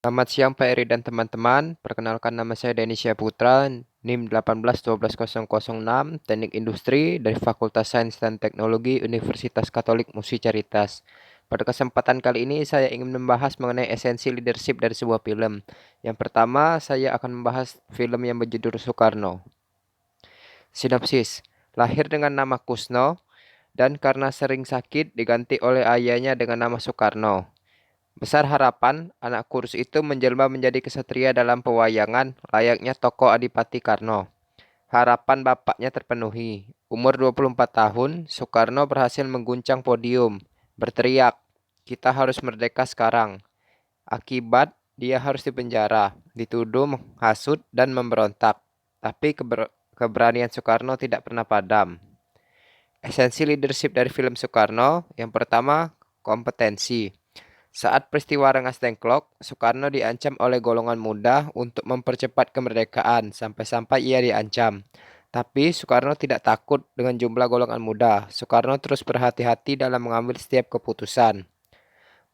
Selamat siang Pak Eri dan teman-teman. Perkenalkan nama saya Denny Putra, NIM 1812006, Teknik Industri dari Fakultas Sains dan Teknologi Universitas Katolik Musi Caritas. Pada kesempatan kali ini saya ingin membahas mengenai esensi leadership dari sebuah film. Yang pertama, saya akan membahas film yang berjudul Soekarno. Sinopsis. Lahir dengan nama Kusno dan karena sering sakit diganti oleh ayahnya dengan nama Soekarno. Besar harapan, anak kurus itu menjelma menjadi kesatria dalam pewayangan layaknya tokoh Adipati Karno. Harapan bapaknya terpenuhi. Umur 24 tahun, Soekarno berhasil mengguncang podium, berteriak, "Kita harus merdeka sekarang." Akibat, dia harus dipenjara, dituduh menghasut dan memberontak. Tapi keberanian Soekarno tidak pernah padam. Esensi leadership dari film Soekarno, yang pertama, kompetensi. Saat peristiwa Rengas Dengklok, Soekarno diancam oleh golongan muda untuk mempercepat kemerdekaan sampai-sampai ia diancam. Tapi Soekarno tidak takut dengan jumlah golongan muda. Soekarno terus berhati-hati dalam mengambil setiap keputusan.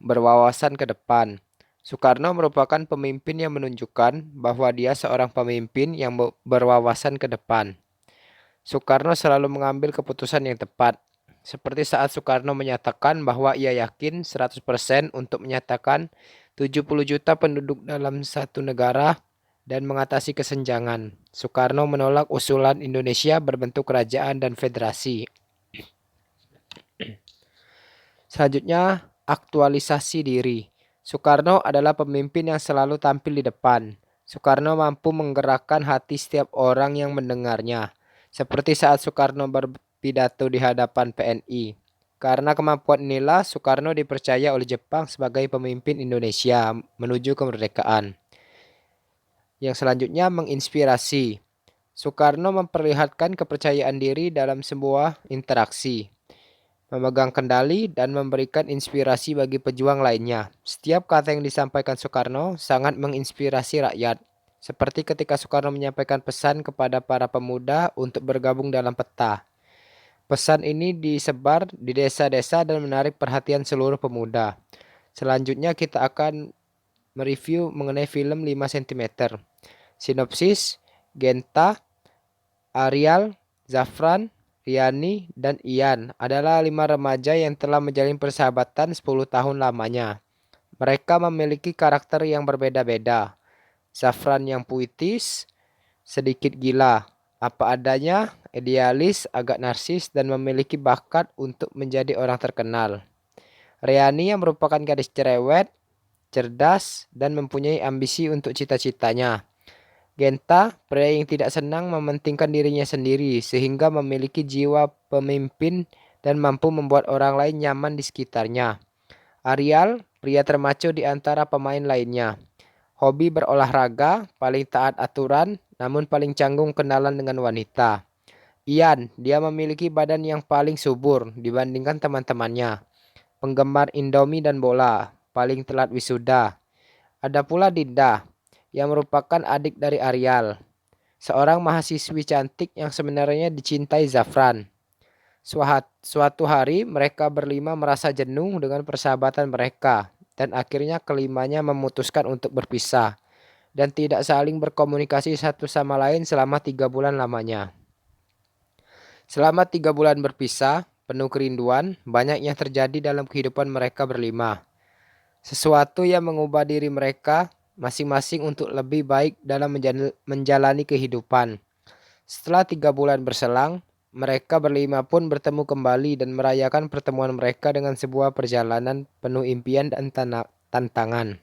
Berwawasan ke depan. Soekarno merupakan pemimpin yang menunjukkan bahwa dia seorang pemimpin yang berwawasan ke depan. Soekarno selalu mengambil keputusan yang tepat. Seperti saat Soekarno menyatakan bahwa ia yakin 100% untuk menyatakan 70 juta penduduk dalam satu negara dan mengatasi kesenjangan. Soekarno menolak usulan Indonesia berbentuk kerajaan dan federasi. Selanjutnya, aktualisasi diri. Soekarno adalah pemimpin yang selalu tampil di depan. Soekarno mampu menggerakkan hati setiap orang yang mendengarnya. Seperti saat Soekarno berpidato di hadapan PNI. Karena kemampuan inilah Soekarno dipercaya oleh Jepang sebagai pemimpin Indonesia menuju kemerdekaan. Yang selanjutnya menginspirasi. Soekarno memperlihatkan kepercayaan diri dalam sebuah interaksi, memegang kendali dan memberikan inspirasi bagi pejuang lainnya. Setiap kata yang disampaikan Soekarno sangat menginspirasi rakyat. Seperti ketika Soekarno menyampaikan pesan kepada para pemuda untuk bergabung dalam peta. Pesan ini disebar di desa-desa dan menarik perhatian seluruh pemuda. Selanjutnya kita akan mereview mengenai film 5 cm. Sinopsis, Genta, Arial, Zafran, Riani, dan Ian adalah 5 remaja yang telah menjalin persahabatan 10 tahun lamanya. Mereka memiliki karakter yang berbeda-beda. Zafran yang puitis, sedikit gila, apa adanya, idealis, agak narsis, dan memiliki bakat untuk menjadi orang terkenal. Riani yang merupakan gadis cerewet, cerdas, dan mempunyai ambisi untuk cita-citanya. Genta, pria yang tidak senang mementingkan dirinya sendiri sehingga memiliki jiwa pemimpin dan mampu membuat orang lain nyaman di sekitarnya. Arial, pria termaco di antara pemain lainnya. Hobi berolahraga, paling taat aturan, namun paling canggung kenalan dengan wanita. Ian, dia memiliki badan yang paling subur dibandingkan teman-temannya. Penggemar Indomie dan bola, paling telat wisuda. Ada pula Dinda, yang merupakan adik dari Arial, seorang mahasiswi cantik yang sebenarnya dicintai Zafran. Suatu hari mereka berlima merasa jenuh dengan persahabatan mereka dan akhirnya kelimanya memutuskan untuk berpisah dan tidak saling berkomunikasi satu sama lain selama 3 bulan lamanya. Selama 3 bulan berpisah, penuh kerinduan, banyak yang terjadi dalam kehidupan mereka berlima. Sesuatu yang mengubah diri mereka masing-masing untuk lebih baik dalam menjalani kehidupan. Setelah 3 bulan berselang, mereka berlima pun bertemu kembali dan merayakan pertemuan mereka dengan sebuah perjalanan penuh impian dan tantangan.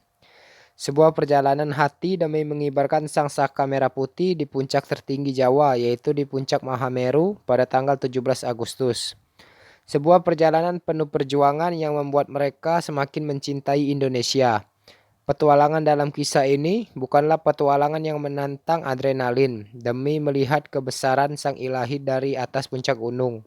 Sebuah perjalanan hati demi mengibarkan sang saka merah putih di puncak tertinggi Jawa, yaitu di puncak Mahameru pada tanggal 17 Agustus. Sebuah perjalanan penuh perjuangan yang membuat mereka semakin mencintai Indonesia. Petualangan dalam kisah ini bukanlah petualangan yang menantang adrenalin demi melihat kebesaran sang ilahi dari atas puncak gunung.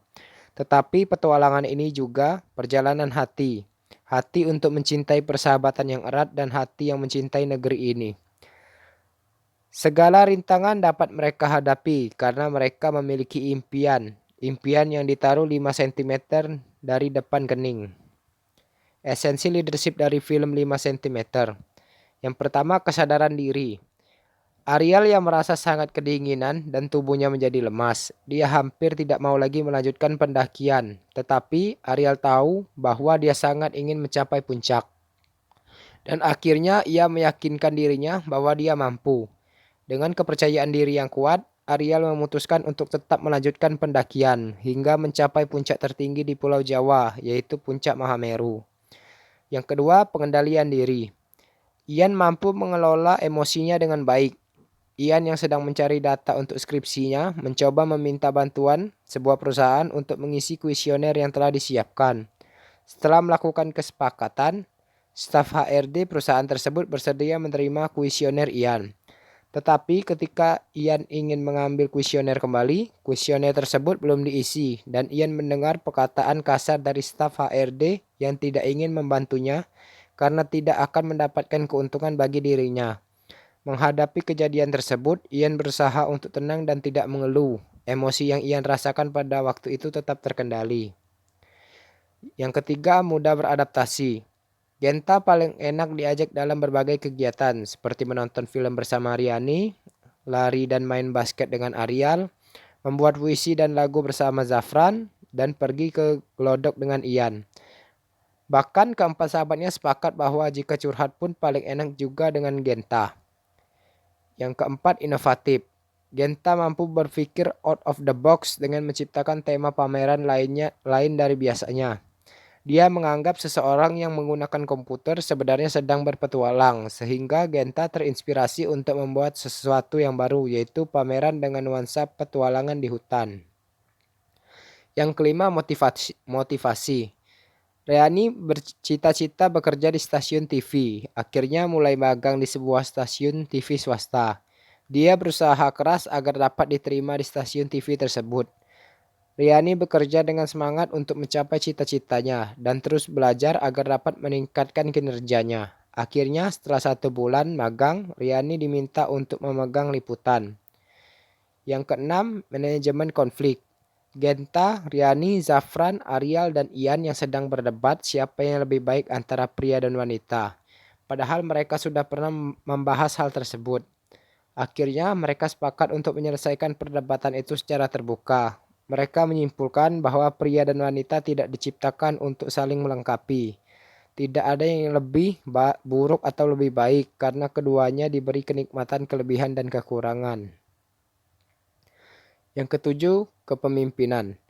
Tetapi petualangan ini juga perjalanan hati. Hati untuk mencintai persahabatan yang erat dan hati yang mencintai negeri ini. Segala rintangan dapat mereka hadapi karena mereka memiliki impian. Impian yang ditaruh 5 cm dari depan kening. Esensi leadership dari film 5 cm. Yang pertama, kesadaran diri. Ariel yang merasa sangat kedinginan dan tubuhnya menjadi lemas. Dia hampir tidak mau lagi melanjutkan pendakian. Tetapi Ariel tahu bahwa dia sangat ingin mencapai puncak. Dan akhirnya ia meyakinkan dirinya bahwa dia mampu. Dengan kepercayaan diri yang kuat, Ariel memutuskan untuk tetap melanjutkan pendakian hingga mencapai puncak tertinggi di Pulau Jawa, yaitu Puncak Mahameru. Yang kedua, pengendalian diri. Ian mampu mengelola emosinya dengan baik. Ian yang sedang mencari data untuk skripsinya mencoba meminta bantuan sebuah perusahaan untuk mengisi kuesioner yang telah disiapkan. Setelah melakukan kesepakatan, staf HRD perusahaan tersebut bersedia menerima kuesioner Ian. Tetapi ketika Ian ingin mengambil kuesioner kembali, kuesioner tersebut belum diisi dan Ian mendengar perkataan kasar dari staf HRD yang tidak ingin membantunya karena tidak akan mendapatkan keuntungan bagi dirinya. Menghadapi kejadian tersebut, Ian berusaha untuk tenang dan tidak mengeluh. Emosi yang Ian rasakan pada waktu itu tetap terkendali. Yang ketiga, mudah beradaptasi. Genta paling enak diajak dalam berbagai kegiatan seperti menonton film bersama Riani, lari dan main basket dengan Ariel, membuat puisi dan lagu bersama Zafran, dan pergi ke Glodok dengan Ian. Bahkan keempat sahabatnya sepakat bahwa jika curhat pun paling enak juga dengan Genta. Yang keempat, inovatif. Genta mampu berpikir out of the box dengan menciptakan tema pameran lain dari biasanya. Dia menganggap seseorang yang menggunakan komputer sebenarnya sedang berpetualang, sehingga Genta terinspirasi untuk membuat sesuatu yang baru, yaitu pameran dengan nuansa petualangan di hutan. Yang kelima, motivasi. Reani bercita-cita bekerja di stasiun TV, akhirnya mulai magang di sebuah stasiun TV swasta. Dia berusaha keras agar dapat diterima di stasiun TV tersebut. Riani bekerja dengan semangat untuk mencapai cita-citanya dan terus belajar agar dapat meningkatkan kinerjanya. Akhirnya setelah 1 bulan magang, Riani diminta untuk memegang liputan. Yang keenam, manajemen konflik. Genta, Riani, Zafran, Ariel, dan Ian yang sedang berdebat siapa yang lebih baik antara pria dan wanita. Padahal mereka sudah pernah membahas hal tersebut. Akhirnya mereka sepakat untuk menyelesaikan perdebatan itu secara terbuka. Mereka menyimpulkan bahwa pria dan wanita tidak diciptakan untuk saling melengkapi. Tidak ada yang lebih buruk atau lebih baik karena keduanya diberi kenikmatan, kelebihan, dan kekurangan. Yang ketujuh, kepemimpinan.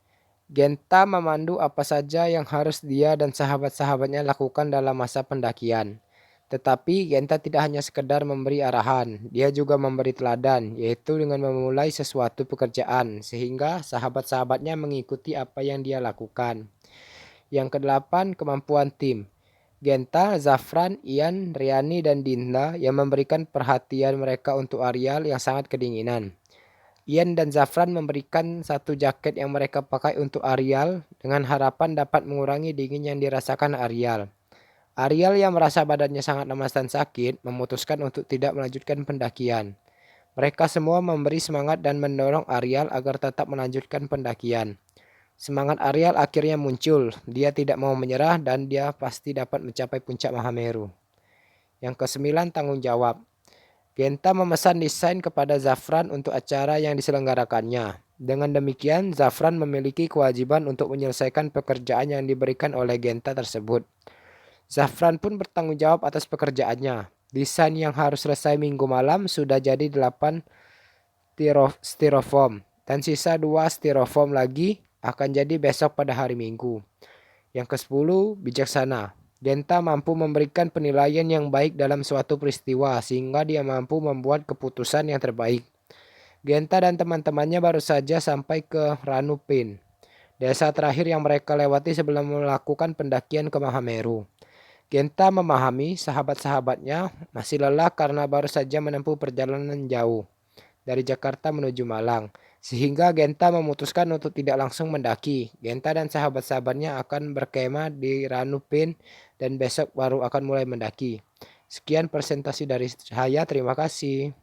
Genta memandu apa saja yang harus dia dan sahabat-sahabatnya lakukan dalam masa pendakian. Tetapi Genta tidak hanya sekedar memberi arahan, dia juga memberi teladan, yaitu dengan memulai sesuatu pekerjaan, sehingga sahabat-sahabatnya mengikuti apa yang dia lakukan. Yang kedelapan, kemampuan tim. Genta, Zafran, Ian, Riani, dan Dinda yang memberikan perhatian mereka untuk Ariel yang sangat kedinginan. Ian dan Zafran memberikan satu jaket yang mereka pakai untuk Ariel dengan harapan dapat mengurangi dingin yang dirasakan Ariel. Ariel yang merasa badannya sangat lemas dan sakit memutuskan untuk tidak melanjutkan pendakian. Mereka semua memberi semangat dan mendorong Ariel agar tetap melanjutkan pendakian. Semangat Ariel akhirnya muncul. Dia tidak mau menyerah dan dia pasti dapat mencapai puncak Mahameru. Yang kesembilan, tanggung jawab. Genta memesan desain kepada Zafran untuk acara yang diselenggarakannya. Dengan demikian, Zafran memiliki kewajiban untuk menyelesaikan pekerjaan yang diberikan oleh Genta tersebut. Zafran pun bertanggung jawab atas pekerjaannya. Desain yang harus selesai minggu malam sudah jadi 8 styrofoam dan sisa 2 styrofoam lagi akan jadi besok pada hari Minggu. Yang ke-10, bijaksana. Genta mampu memberikan penilaian yang baik dalam suatu peristiwa sehingga dia mampu membuat keputusan yang terbaik. Genta dan teman-temannya baru saja sampai ke Ranupin, desa terakhir yang mereka lewati sebelum melakukan pendakian ke Mahameru. Genta memahami sahabat-sahabatnya masih lelah karena baru saja menempuh perjalanan jauh dari Jakarta menuju Malang. Sehingga Genta memutuskan untuk tidak langsung mendaki. Genta dan sahabat-sahabatnya akan berkemah di Ranupin dan besok baru akan mulai mendaki. Sekian presentasi dari saya, terima kasih.